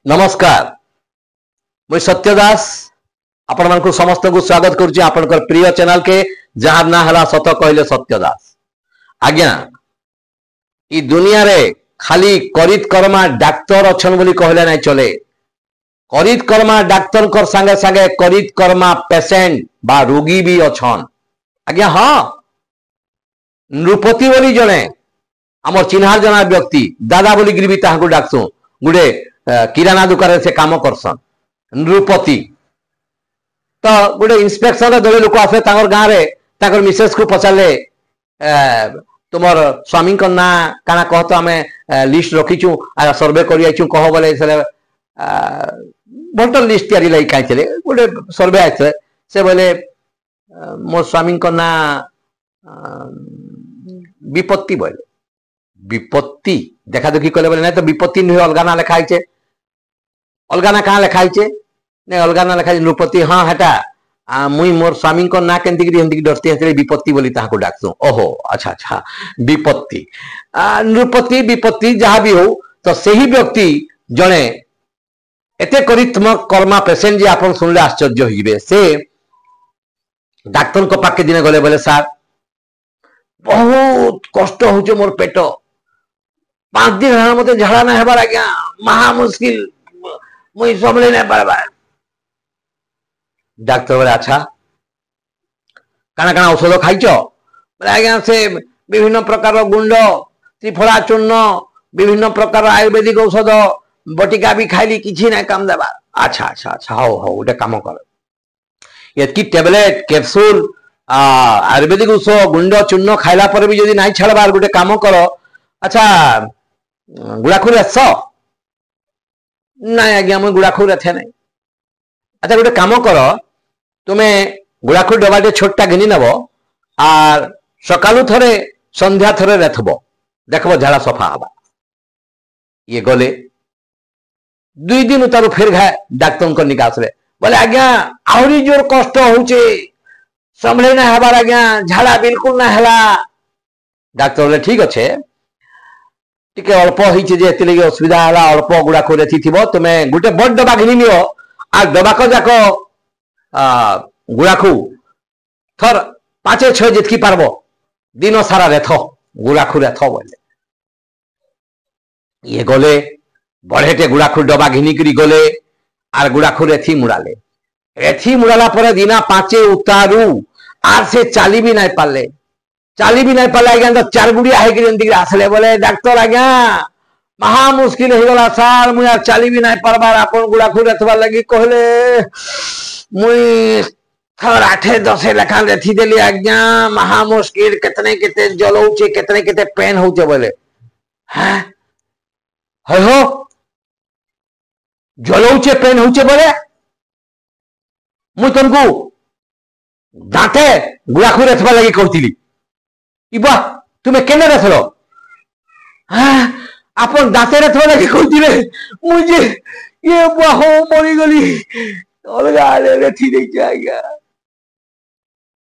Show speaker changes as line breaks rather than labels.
नमस्कार मुझे सत्य दास आपण मानक समस्त को स्वागत करुच्ची आपनकर प्रिय चैनल के जहां ना हला सत कहले सत्य दास। आज्ञा ई दुनिया रे खाली करित कर्मा डाक्तर अछन बोली कहले नहीं चले। करित कर्मा डाक्तर कर संगे संगे करित कर्मा पेशेंट बा रोगी भी अछन। आज्ञा हाँ नृपति बोली जने आमर चिन्हार जना व्यक्ति दादा बोली गिरी ताहाको डाकसु गुडे किराना दुकान से काम करसन नृपति तो गोटे इंस्पेक्शन दल लोक आसे गाँव में मिसेस को पचारे तुमर स्वामी ना काना कह तो आम लिस्ट रखीचु सर्वे कर कह बोले भोटर लिस्ट तैयारी लगी कहीं गोटे सर्वे आए से बोले मो स्वामी ना विपत्ति बोले विपत्ति देखा देखी कले बोले नहीं तो विपत्ति नुहे अलग ना लिखाई अलग ना कहाँ लिखाई नहीं अलग ना लिखाई नृपति हाँ हेटा मुई मोर स्वामी ना केमती डरती है विपत्ति बोली ताको डाकसु। ओहो अच्छा अच्छा विपत्ति नृपति विपत्ति जहाँ भी हो तो सही व्यक्ति जड़े एते करित्मक कर्मा पेशेंट जी आप सुनले आश्चर्य होइबे। से डाक्तर को पाके दिने गले बोले सार बहुत कष्ट हो मोर पेट 5 दिन है मत झाड़ा ना हेबार आज्ञा महा मुश्किल मुई संभली नहीं पारबा। डाक्तर बोले अच्छा काना काना औषध खाइच बोले आज्ञा से विभिन्न प्रकार गुंड त्रिफला चूर्ण विभिन्न प्रकार आयुर्वेदिक औषध बटिका भी खाइली किसी ना काम देवा। अच्छा अच्छा अच्छा हो गोटे काम कर ये टेबलेट कैप्सूल आयुर्वेदिक औषध गुंड चूर्ण खाइला पर भी जदि नहीं छाड़बार गोटे काम कर। अच्छा गुड़ाखुर आस नहीं आज्ञा मुझे गुड़ाखुर थे नहीं। अच्छा गोटे काम कर तुम्हें गुड़ाखुर डबाटे छोटा घिनी नब आर सकालू थरे संध्या थरे रेथब देखब झाड़ा सफा हवा। ये गले 2 दिन उतारू फिर घाए डाक्तर को निकास रे बोले आज्ञा आहरी जोर कष्ट होचे संभले ना हबार आज्ञा झाड़ा बिल्कुल ना हला। डाक्तर बोले ठीक अच्छे टिके अल्प होती असुविधा है अल्प गुड़ाक तुम गोटे बड़ डबा घिनी नियो आ डबाक जाक गुड़ाकू थर 5-6 जितकी पारब दिन सारा रेथ गुड़ाकू रेथ बोले। ये गले बढ़ेटे गुड़ाकू डबा घिनिकी गले आर गुड़ाकू रेथी मुड़ाला पर दिना 5 उतारू आर से चाली भी नहीं पाले आज्ञा तो 4 गुड़िया है आसले बोले डाक्तर आज्ञा महा मुश्किल हो गला सार मुझे चाली भी नहीं पारबार आपन गुड़ाखू रेथबार लगी कहले मुई थर 8-10 लेखा रेथी देली आज्ञा महा मुश्किल केतने केते जलौचे केतने केते पेन होचे बोले हैं हो जलौचे पेन होचे बोले मुई तुमको दांते गुड़ाखू रेथबार लगी कहती इबा तुम्हें केने रेथल आपन दाते रेथवा लगे कहती मुझे ये बाहो मरी गली अलग रेथी नहीं आज्ञा।